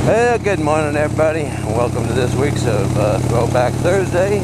Well, good morning everybody. Welcome to this week's of Throwback Thursday.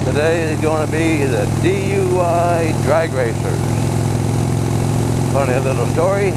Today is going to be the DUI Drag Racers. Funny little story.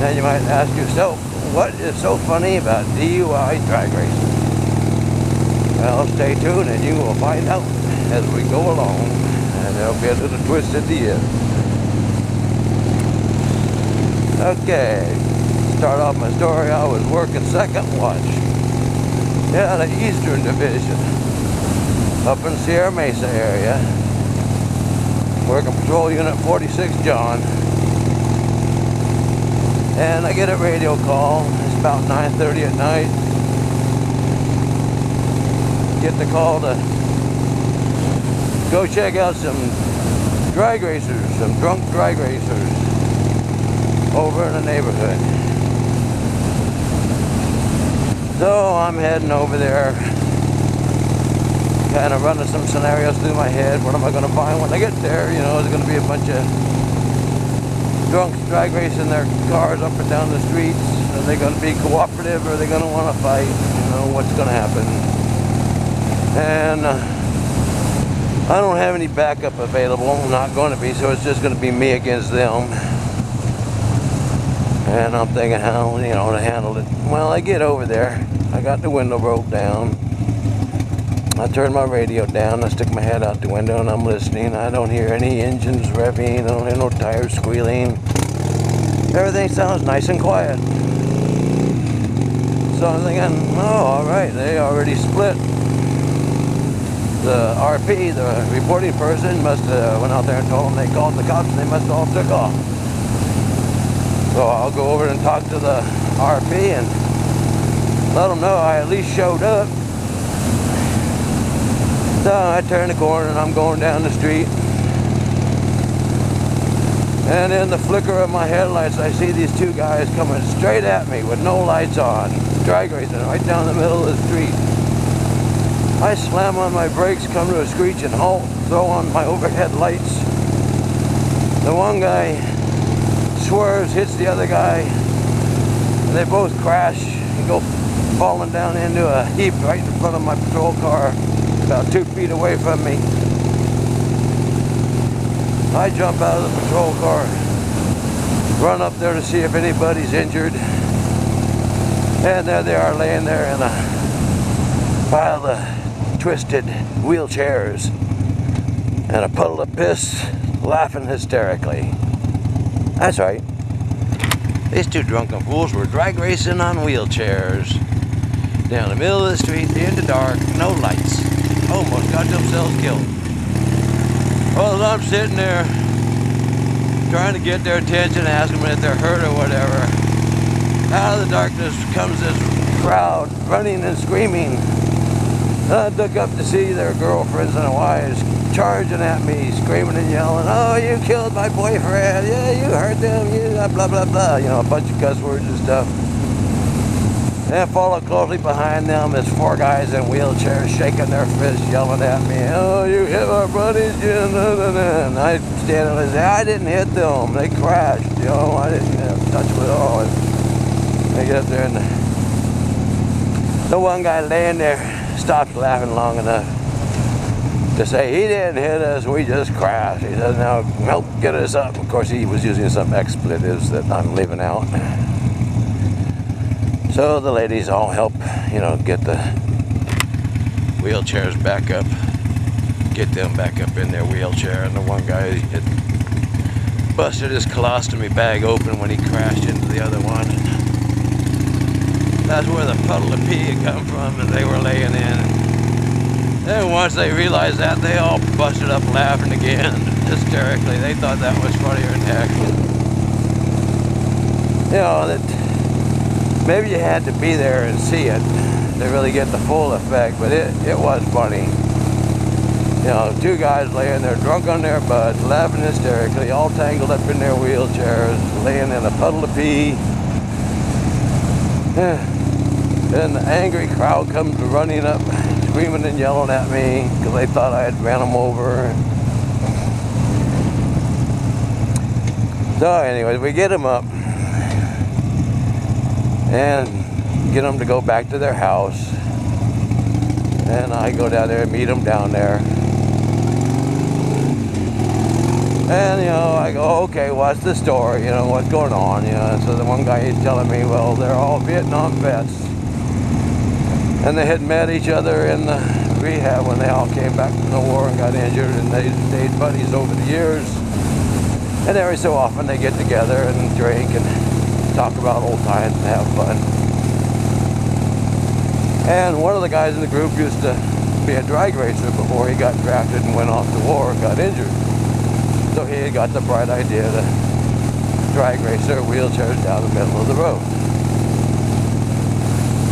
Now you might ask yourself, what is so funny about DUI Drag Racers? Well, stay tuned and you will find out as we go along. And there'll be a little twist at the end. Okay. Start off my story. I was working second watch. Yeah, the Eastern Division. Up in Sierra Mesa area. Working Patrol Unit 46 John. And I get a radio call. It's about 9:30 at night. Get the call to go check out some drag racers, some drunk drag racers over in the neighborhood. So I'm heading over there, kind of running some scenarios through my head. What am I going to find when I get there? You know, there's going to be a bunch of drunks drag racing their cars up and down the streets. Are they going to be cooperative, or are they going to want to fight? You know, what's going to happen? And I don't have any backup available. I'm not going to be, so it's just going to be me against them. And I'm thinking how, you know, to handle it. Well, I get over there. I got the window broke down. I turned my radio down. I stick my head out the window and I'm listening. I don't hear any engines revving. I don't hear no tires squealing. Everything sounds nice and quiet. So I'm thinking, oh, all right, they already split. The RP, the reporting person, must have went out there and told them they called the cops and they must have all took off. So I'll go over and talk to the RP and let them know I at least showed up. So I turn the corner and I'm going down the street. And in the flicker of my headlights, I see these two guys coming straight at me with no lights on, drag racing right down the middle of the street. I slam on my brakes, come to a screeching halt, throw on my overhead lights. The one guy swerves, hits the other guy, and they both crash and go falling down into a heap right in front of my patrol car, about 2 feet away from me. I jump out of the patrol car, run up there to see if anybody's injured, and there they are laying there in a pile of twisted wheelchairs and a puddle of piss, laughing hysterically. That's right. These two drunken fools were drag racing on wheelchairs down the middle of the street in the dark, no lights. Almost got themselves killed. Well, I'm sitting there trying to get their attention, asking them if they're hurt or whatever. Out of the darkness comes this crowd running and screaming. And I look up to see their girlfriends and wives charging at me, screaming and yelling, "Oh, you killed my boyfriend, yeah, you hurt them, you blah, blah, blah," you know, a bunch of cuss words and stuff. And followed closely behind them is 4 guys in wheelchairs shaking their fists, yelling at me, "Oh, you hit our buddies," and I stand there and say, "I didn't hit them, they crashed, you know, I didn't touch them at all." And I get up there and the one guy laying there stopped laughing long enough to say, "He didn't hit us, we just crashed." He says, "Now help get us up." Of course, he was using some expletives that I'm leaving out. So the ladies all help, you know, get the wheelchairs back up, get them back up in their wheelchair. And the one guy had busted his colostomy bag open when he crashed into the other one. That's where the puddle of pee had come from that they were laying in. Then once they realized that, they all busted up laughing again, hysterically. They thought that was funnier than heck. You know, that maybe you had to be there and see it to really get the full effect, but it was funny. You know, 2 guys laying there drunk on their butts, laughing hysterically, all tangled up in their wheelchairs, laying in a puddle of pee. And the angry crowd comes running up, screaming and yelling at me because they thought I had ran them over. So anyways, we get him up. and get them to go back to their house. And I go down there and meet them down there. And, you know, I go, okay, what's the story? You know, what's going on? You know, and so the one guy, he's telling me, well, they're all Vietnam vets. And they had met each other in the rehab when they all came back from the war and got injured, and they stayed buddies over the years. And every so often they get together and drink and talk about old times and have fun. And one of the guys in the group used to be a drag racer before he got drafted and went off to war and got injured. So he got the bright idea to drag race their wheelchairs down the middle of the road.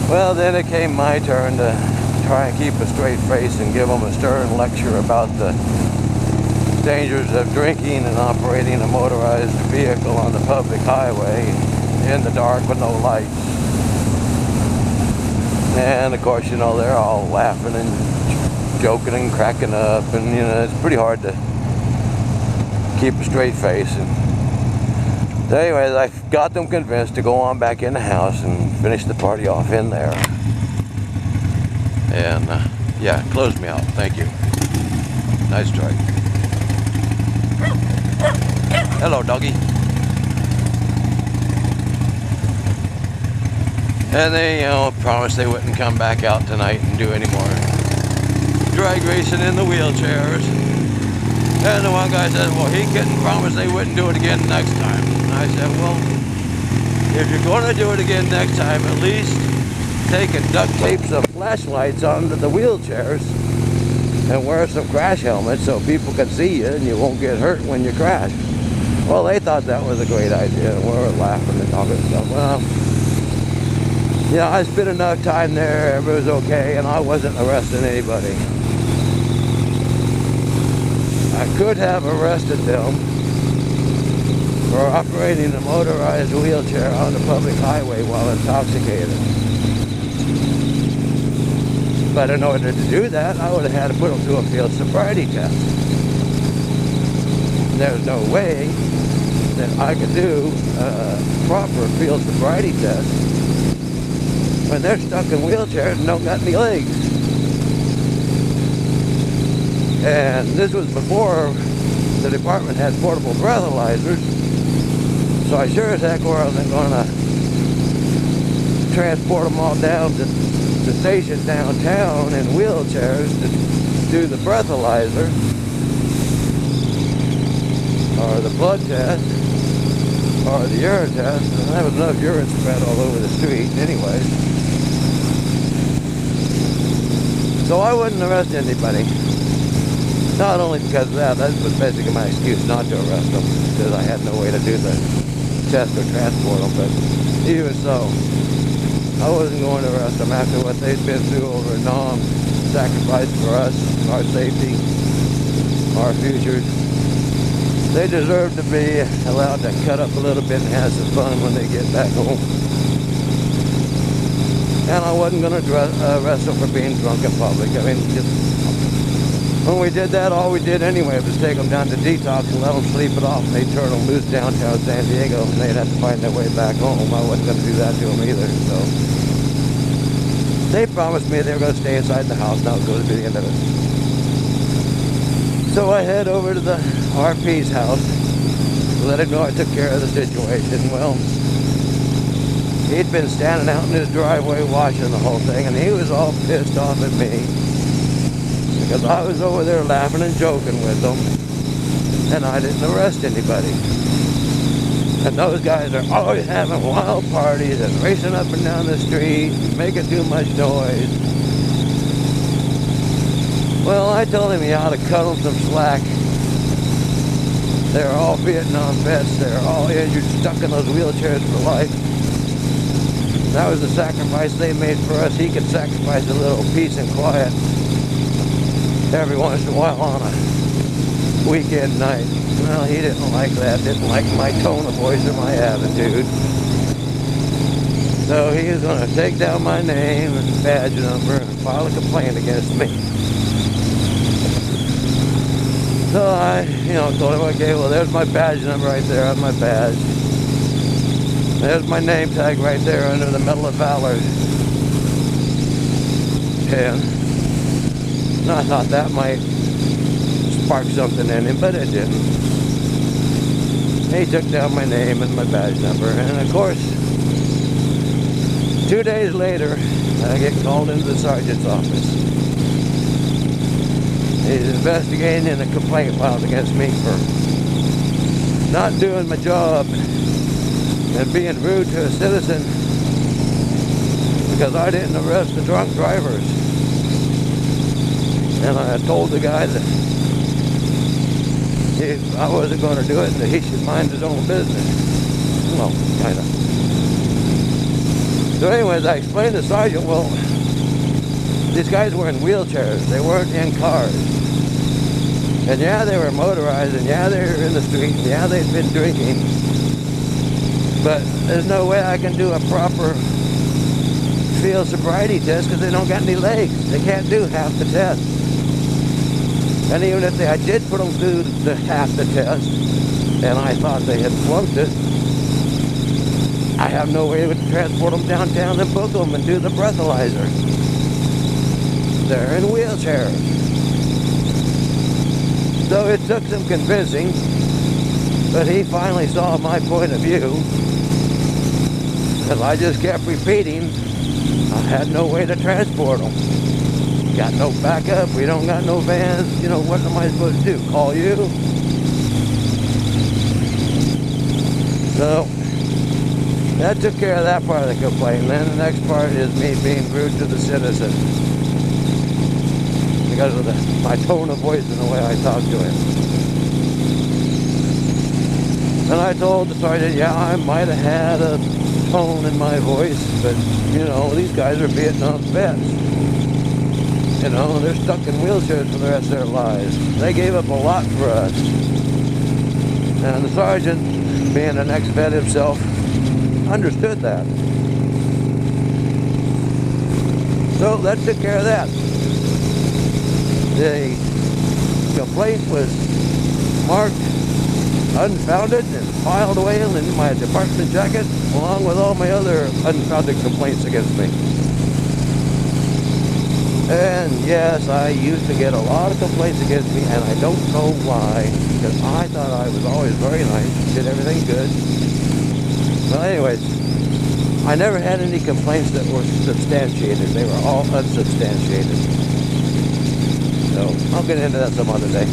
Well, then it came my turn to try and keep a straight face and give them a stern lecture about the dangers of drinking and operating a motorized vehicle on the public highway in the dark with no lights. And of course, you know, they're all laughing and joking and cracking up, and you know, it's pretty hard to keep a straight face. And so anyways, I got them convinced to go on back in the house and finish the party off in there. And yeah, close me out. Thank you. Nice try. Hello, doggy. And they, you know, promised they wouldn't come back out tonight and do any more drag racing in the wheelchairs. And the one guy said, well, he couldn't promise they wouldn't do it again next time. And I said, well, if you're going to do it again next time, at least take and duct tape some flashlights onto the wheelchairs and wear some crash helmets so people can see you and you won't get hurt when you crash. Well, they thought that was a great idea, and we were laughing and talking and stuff. Well, you know, I spent enough time there, everybody was okay, and I wasn't arresting anybody. I could have arrested them for operating a motorized wheelchair on the public highway while intoxicated. But in order to do that, I would have had to put them through a field sobriety test. There's no way that I could do a proper field sobriety test when they're stuck in wheelchairs and don't got any legs. And this was before the department had portable breathalyzers, so I sure as heck wasn't going to transport them all down to the station downtown in wheelchairs to do the breathalyzer or the blood test or the urine test. And there was enough urine spread all over the street anyway. So I wouldn't arrest anybody. Not only because of that was basically my excuse not to arrest them, because I had no way to do the test or transport them, but even so, I wasn't going to arrest them after what they'd been through over in Nam, sacrificed for us, our safety, our futures. They deserve to be allowed to cut up a little bit and have some fun when they get back home. And I wasn't going to arrest them for being drunk in public. I mean, just when we did that, all we did anyway was take them down to detox and let them sleep it off, and they'd turn them loose downtown San Diego, and they'd have to find their way back home. I wasn't going to do that to them either, so. They promised me they were going to stay inside the house, and that was going to be the end of it. So I head over to the RP's house, let him know I took care of the situation. Well, he'd been standing out in his driveway watching the whole thing, and he was all pissed off at me because I was over there laughing and joking with them, and I didn't arrest anybody. And those guys are always having wild parties and racing up and down the street, making too much noise. Well, I told him he ought to cut them some slack. They're all Vietnam vets. They're all injured, stuck in those wheelchairs for life. That was the sacrifice they made for us. He could sacrifice a little peace and quiet every once in a while on a weekend night. Well, he didn't like that. Didn't like my tone of voice or my attitude. So he was going to take down my name and badge number and file a complaint against me. So I, told him, okay, well, there's my badge number right there on my badge. There's my name tag right there under the Medal of Valor. And I thought that might spark something in him, but it didn't. He took down my name and my badge number, and of course, 2 days later, I get called into the sergeant's office. He's investigating a complaint filed against me for not doing my job and being rude to a citizen because I didn't arrest the drunk drivers. And I told the guy that if I wasn't going to do it, that he should mind his own business. Well, kind of. So anyways, I explained to the sergeant, well, these guys were in wheelchairs. They weren't in cars. And yeah, they were motorized, and yeah, they were in the street, and yeah, they'd been drinking. But there's no way I can do a proper field sobriety test because they don't got any legs. They can't do half the test. And even if I did put them through the half the test, and I thought they had flunked it, I have no way to transport them downtown and book them and do the breathalyzer. They're in wheelchairs. So it took some convincing, but he finally saw my point of view. Because I just kept repeating, I had no way to transport them. Got no backup, we don't got no vans, you know, what am I supposed to do? Call you? So, that took care of that part of the complaint. And then the next part is me being rude to the citizen. Because of my tone of voice and the way I talk to him. And I told the sergeant, yeah, I might have had a tone in my voice, but, you know, these guys are Vietnam vets. You know, they're stuck in wheelchairs for the rest of their lives. They gave up a lot for us. And the sergeant, being an ex-vet himself, understood that. So that took care of that. The complaint was marked unfounded and filed away in my department jacket along with all my other unfounded complaints against me. And yes, I used to get a lot of complaints against me, and I don't know why, because I thought I was always very nice, did everything good. Well, anyways, I never had any complaints that were substantiated. They were all unsubstantiated. So I'll get into that some other day.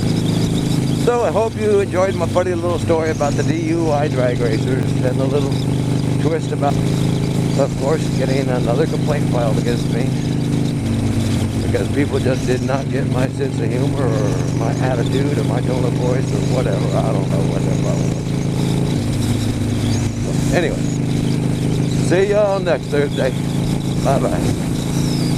So I hope you enjoyed my funny little story about the DUI Drag Racers and the little twist about, of course, getting another complaint filed against me. Because people just did not get my sense of humor or my attitude or my tone of voice or whatever. I don't know what that problem was. Anyway, see y'all next Thursday. Bye-bye.